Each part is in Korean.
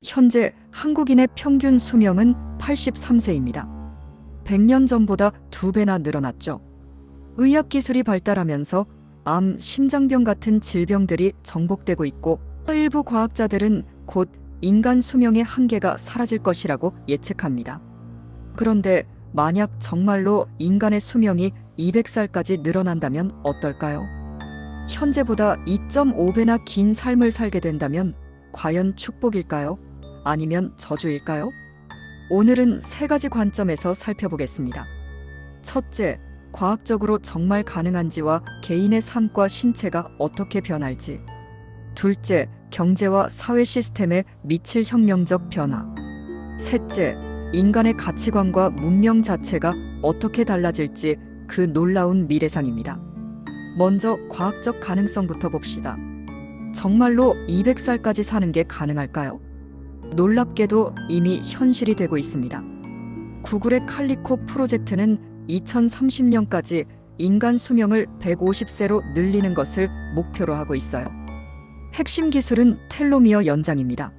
현재 한국인의 평균 수명은 83세입니다. 100년 전보다 2배나 늘어났죠. 의학기술이 발달하면서 암, 심장병 같은 질병들이 정복되고 있고 일부 과학자들은 곧 인간 수명의 한계가 사라질 것이라고 예측합니다. 그런데 만약 정말로 인간의 수명이 200살까지 늘어난다면 어떨까요? 현재보다 2.5배나 긴 삶을 살게 된다면 과연 축복일까요? 아니면 저주일까요? 오늘은 3가지 관점에서 살펴보겠습니다. 첫째, 과학적으로 정말 가능한지와 개인의 삶과 신체가 어떻게 변할지. 둘째, 경제와 사회 시스템에 미칠 혁명적 변화. 셋째, 인간의 가치관과 문명 자체가 어떻게 달라질지 그 놀라운 미래상입니다. 먼저 과학적 가능성부터 봅시다. 정말로 200살까지 사는 게 가능할까요? 놀랍게도 이미 현실이 되고 있습니다. 구글의 칼리코 프로젝트는 2030년까지 인간 수명을 150세로 늘리는 것을 목표로 하고 있어요. 핵심 기술은 텔로미어 연장입니다.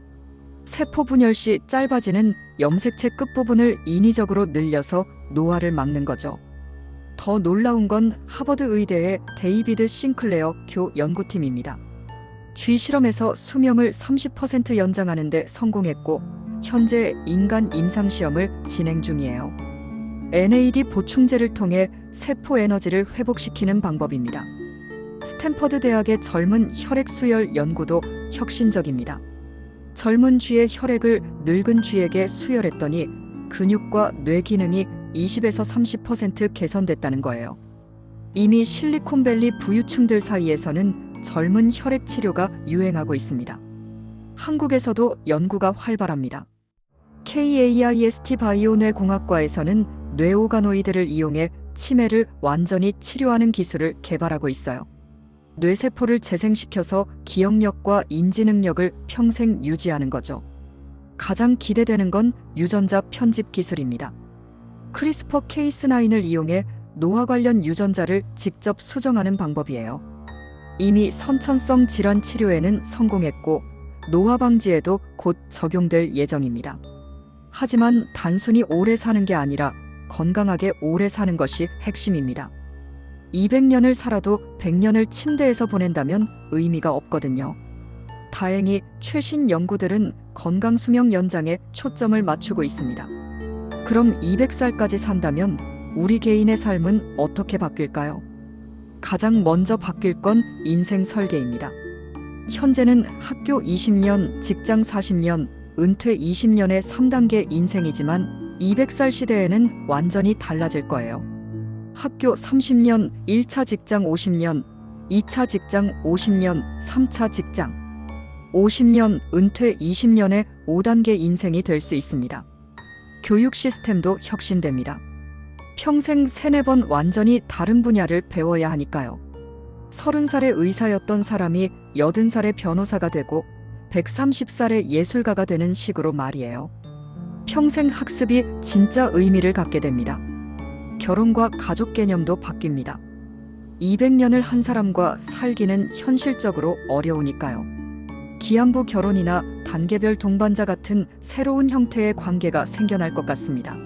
세포 분열 시 짧아지는 염색체 끝부분을 인위적으로 늘려서 노화를 막는 거죠. 더 놀라운 건 하버드 의대의 데이비드 싱클레어 교 연구팀입니다. 쥐 실험에서 수명을 30% 연장하는 데 성공했고 현재 인간 임상 시험을 진행 중이에요. NAD 보충제를 통해 세포 에너지를 회복시키는 방법입니다. 스탠퍼드 대학의 젊은 혈액 수혈 연구도 혁신적입니다. 젊은 쥐의 혈액을 늙은 쥐에게 수혈했더니 근육과 뇌 기능이 20에서 30% 개선됐다는 거예요. 이미 실리콘밸리 부유층들 사이에서는 젊은 혈액 치료가 유행하고 있습니다. 한국에서도 연구가 활발합니다. KAIST 바이오 뇌공학과에서는 뇌오가노이드를 이용해 치매를 완전히 치료하는 기술을 개발하고 있어요. 뇌세포를 재생시켜서 기억력과 인지 능력을 평생 유지하는 거죠. 가장 기대되는 건 유전자 편집 기술입니다. 크리스퍼 케이스9을 이용해 노화 관련 유전자를 직접 수정하는 방법이에요. 이미 선천성 질환 치료에는 성공했고 노화 방지에도 곧 적용될 예정입니다. 하지만 단순히 오래 사는 게 아니라 건강하게 오래 사는 것이 핵심입니다. 200년을 살아도 100년을 침대에서 보낸다면 의미가 없거든요. 다행히 최신 연구들은 건강 수명 연장에 초점을 맞추고 있습니다. 그럼 200살까지 산다면 우리 개인의 삶은 어떻게 바뀔까요? 가장 먼저 바뀔 건 인생 설계입니다. 현재는 학교 20년, 직장 40년, 은퇴 20년의 3단계 인생이지만 200살 시대에는 완전히 달라질 거예요. 학교 30년, 1차 직장 50년, 2차 직장 50년, 3차 직장 50년, 은퇴 20년의 5단계 인생이 될 수 있습니다. 교육 시스템도 혁신됩니다. 평생 3-4번 완전히 다른 분야를 배워야 하니까요. 30살의 의사였던 사람이 80살의 변호사가 되고 130살의 예술가가 되는 식으로 말이에요. 평생 학습이 진짜 의미를 갖게 됩니다. 결혼과 가족 개념도 바뀝니다. 200년을 한 사람과 살기는 현실적으로 어려우니까요. 기한부 결혼이나 단계별 동반자 같은 새로운 형태의 관계가 생겨날 것 같습니다.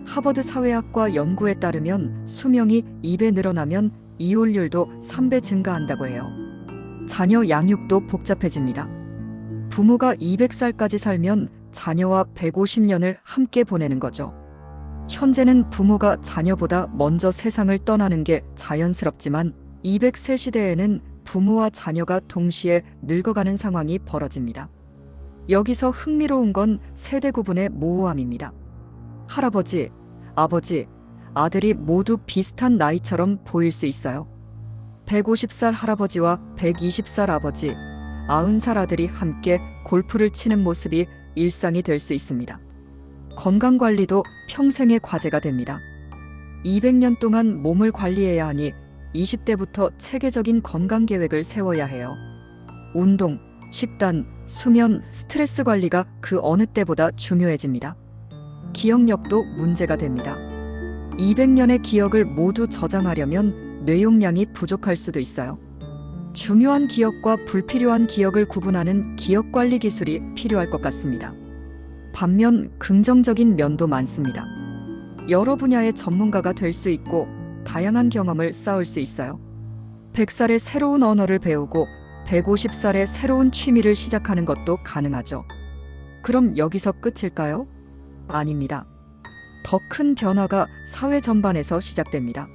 하버드 사회학과 연구에 따르면 수명이 2배 늘어나면 이혼율도 3배 증가한다고 해요. 자녀 양육도 복잡해집니다. 부모가 200살까지 살면 자녀와 150년을 함께 보내는 거죠. 현재는 부모가 자녀보다 먼저 세상을 떠나는 게 자연스럽지만 200세 시대에는 부모와 자녀가 동시에 늙어가는 상황이 벌어집니다. 여기서 흥미로운 건 세대 구분의 모호함입니다. 할아버지, 아버지, 아들이 모두 비슷한 나이처럼 보일 수 있어요. 150살 할아버지와 120살 아버지, 90살 아들이 함께 골프를 치는 모습이 일상이 될 수 있습니다. 건강관리도 평생의 과제가 됩니다. 200년 동안 몸을 관리해야 하니 20대부터 체계적인 건강계획을 세워야 해요. 운동, 식단, 수면, 스트레스 관리가 그 어느 때보다 중요해집니다. 기억력도 문제가 됩니다. 200년의 기억을 모두 저장하려면 뇌용량이 부족할 수도 있어요. 중요한 기억과 불필요한 기억을 구분하는 기억 관리 기술이 필요할 것 같습니다. 반면 긍정적인 면도 많습니다. 여러 분야의 전문가가 될 수 있고 다양한 경험을 쌓을 수 있어요. 100살에 새로운 언어를 배우고 150살에 새로운 취미를 시작하는 것도 가능하죠. 그럼 여기서 끝일까요? 아닙니다. 더 큰 변화가 사회 전반에서 시작됩니다.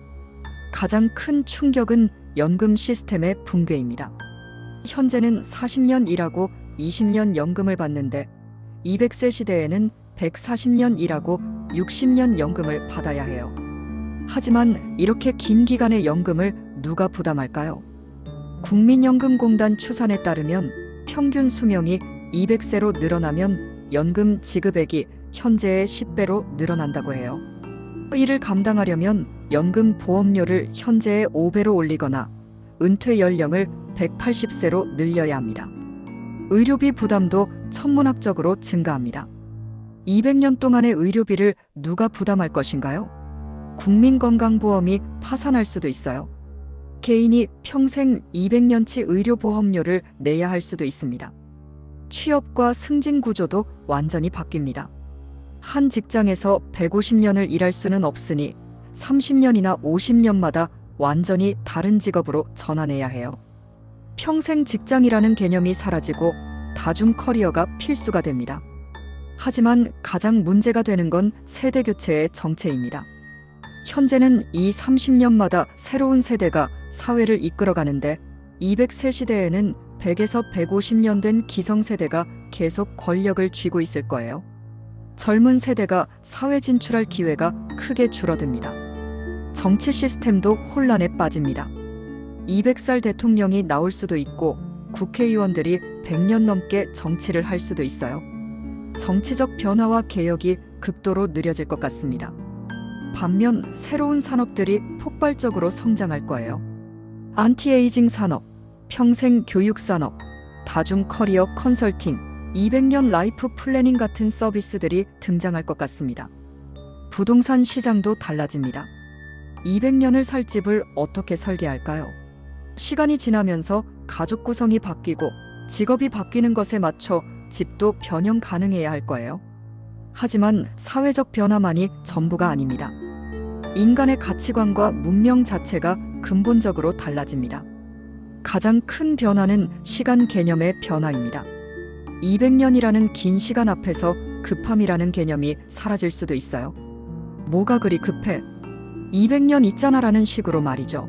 가장 큰 충격은 연금 시스템의 붕괴입니다. 현재는 40년 일하고 20년 연금을 받는데 200세 시대에는 140년 일하고 60년 연금을 받아야 해요. 하지만 이렇게 긴 기간의 연금을 누가 부담할까요? 국민연금공단 추산에 따르면 평균 수명이 200세로 늘어나면 연금 지급액이 현재의 10배로 늘어난다고 해요. 이를 감당하려면 연금 보험료를 현재의 5배로 올리거나 은퇴 연령을 180세로 늘려야 합니다. 의료비 부담도 천문학적으로 증가합니다. 200년 동안의 의료비를 누가 부담할 것인가요? 국민건강보험이 파산할 수도 있어요. 개인이 평생 200년치 의료보험료를 내야 할 수도 있습니다. 취업과 승진 구조도 완전히 바뀝니다. 한 직장에서 150년을 일할 수는 없으니 30년이나 50년마다 완전히 다른 직업으로 전환해야 해요. 평생 직장이라는 개념이 사라지고 다중 커리어가 필수가 됩니다. 하지만 가장 문제가 되는 건 세대 교체의 정체입니다. 현재는 이 30년마다 새로운 세대가 사회를 이끌어가는데 200세 시대에는 100에서 150년 된 기성세대가 계속 권력을 쥐고 있을 거예요. 젊은 세대가 사회 진출할 기회가 크게 줄어듭니다. 정치 시스템도 혼란에 빠집니다. 200살 대통령이 나올 수도 있고 국회의원들이 100년 넘게 정치를 할 수도 있어요. 정치적 변화와 개혁이 극도로 느려질 것 같습니다. 반면 새로운 산업들이 폭발적으로 성장할 거예요. 안티에이징 산업, 평생 교육 산업, 다중 커리어 컨설팅, 200년 라이프 플래닝 같은 서비스들이 등장할 것 같습니다. 부동산 시장도 달라집니다. 200년을 살 집을 어떻게 설계할까요? 시간이 지나면서 가족 구성이 바뀌고 직업이 바뀌는 것에 맞춰 집도 변형 가능해야 할 거예요. 하지만 사회적 변화만이 전부가 아닙니다. 인간의 가치관과 문명 자체가 근본적으로 달라집니다. 가장 큰 변화는 시간 개념의 변화입니다. 200년이라는 긴 시간 앞에서 급함이라는 개념이 사라질 수도 있어요. 뭐가 그리 급해? 200년 있잖아라는 식으로 말이죠.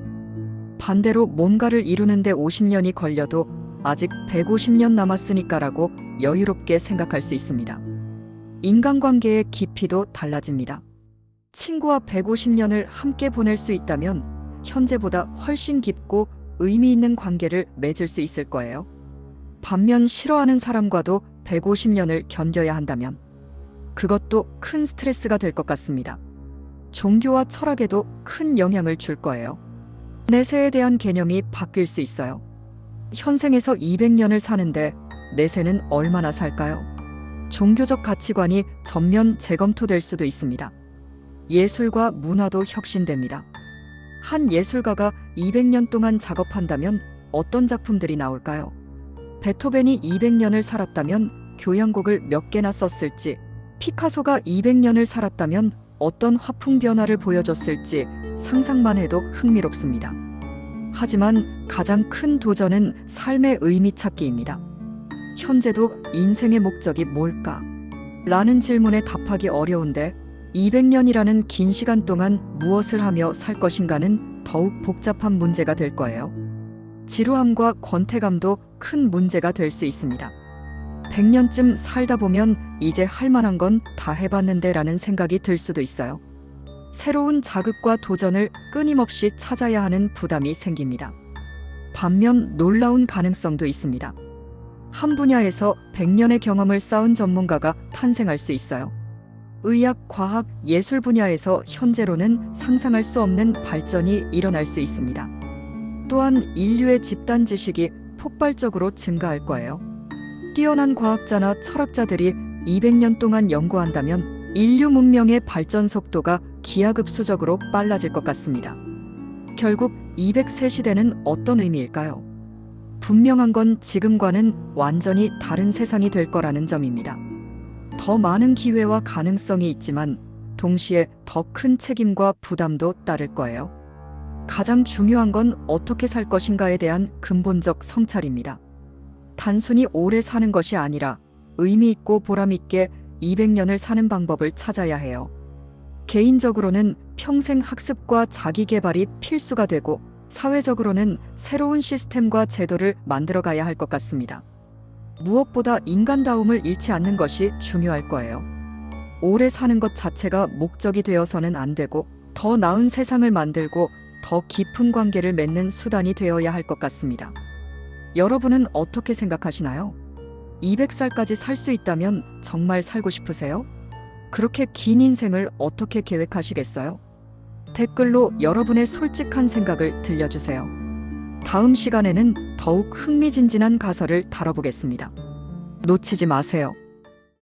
반대로 뭔가를 이루는데 50년이 걸려도 아직 150년 남았으니까라고 여유롭게 생각할 수 있습니다. 인간관계의 깊이도 달라집니다. 친구와 150년을 함께 보낼 수 있다면 현재보다 훨씬 깊고 의미 있는 관계를 맺을 수 있을 거예요. 반면 싫어하는 사람과도 150년을 견뎌야 한다면 그것도 큰 스트레스가 될 것 같습니다. 종교와 철학에도 큰 영향을 줄 거예요. 내세에 대한 개념이 바뀔 수 있어요. 현생에서 200년을 사는데 내세는 얼마나 살까요? 종교적 가치관이 전면 재검토될 수도 있습니다. 예술과 문화도 혁신됩니다. 한 예술가가 200년 동안 작업한다면 어떤 작품들이 나올까요? 베토벤이 200년을 살았다면 교향곡을 몇 개나 썼을지, 피카소가 200년을 살았다면 어떤 화풍 변화를 보여줬을지 상상만 해도 흥미롭습니다. 하지만 가장 큰 도전은 삶의 의미 찾기입니다. 현재도 인생의 목적이 뭘까? 라는 질문에 답하기 어려운데 200년이라는 긴 시간 동안 무엇을 하며 살 것인가는 더욱 복잡한 문제가 될 거예요. 지루함과 권태감도 큰 문제가 될 수 있습니다. 100년쯤 살다 보면 이제 할 만한 건 다 해봤는데 라는 생각이 들 수도 있어요. 새로운 자극과 도전을 끊임없이 찾아야 하는 부담이 생깁니다. 반면 놀라운 가능성도 있습니다. 한 분야에서 100년의 경험을 쌓은 전문가가 탄생할 수 있어요. 의학, 과학, 예술 분야에서 현재로는 상상할 수 없는 발전이 일어날 수 있습니다. 또한 인류의 집단 지식이 폭발적으로 증가할 거예요. 뛰어난 과학자나 철학자들이 200년 동안 연구한다면 인류 문명의 발전 속도가 기하급수적으로 빨라질 것 같습니다. 결국 200세 시대는 어떤 의미일까요? 분명한 건 지금과는 완전히 다른 세상이 될 거라는 점입니다. 더 많은 기회와 가능성이 있지만 동시에 더 큰 책임과 부담도 따를 거예요. 가장 중요한 건 어떻게 살 것인가에 대한 근본적 성찰입니다. 단순히 오래 사는 것이 아니라 의미 있고 보람 있게 200년을 사는 방법을 찾아야 해요. 개인적으로는 평생 학습과 자기 개발이 필수가 되고 사회적으로는 새로운 시스템과 제도를 만들어 가야 할 것 같습니다. 무엇보다 인간다움을 잃지 않는 것이 중요할 거예요. 오래 사는 것 자체가 목적이 되어서는 안 되고 더 나은 세상을 만들고 더 깊은 관계를 맺는 수단이 되어야 할 것 같습니다. 여러분은 어떻게 생각하시나요? 200살까지 살 수 있다면 정말 살고 싶으세요? 그렇게 긴 인생을 어떻게 계획하시겠어요? 댓글로 여러분의 솔직한 생각을 들려주세요. 다음 시간에는 더욱 흥미진진한 가설을 다뤄보겠습니다. 놓치지 마세요.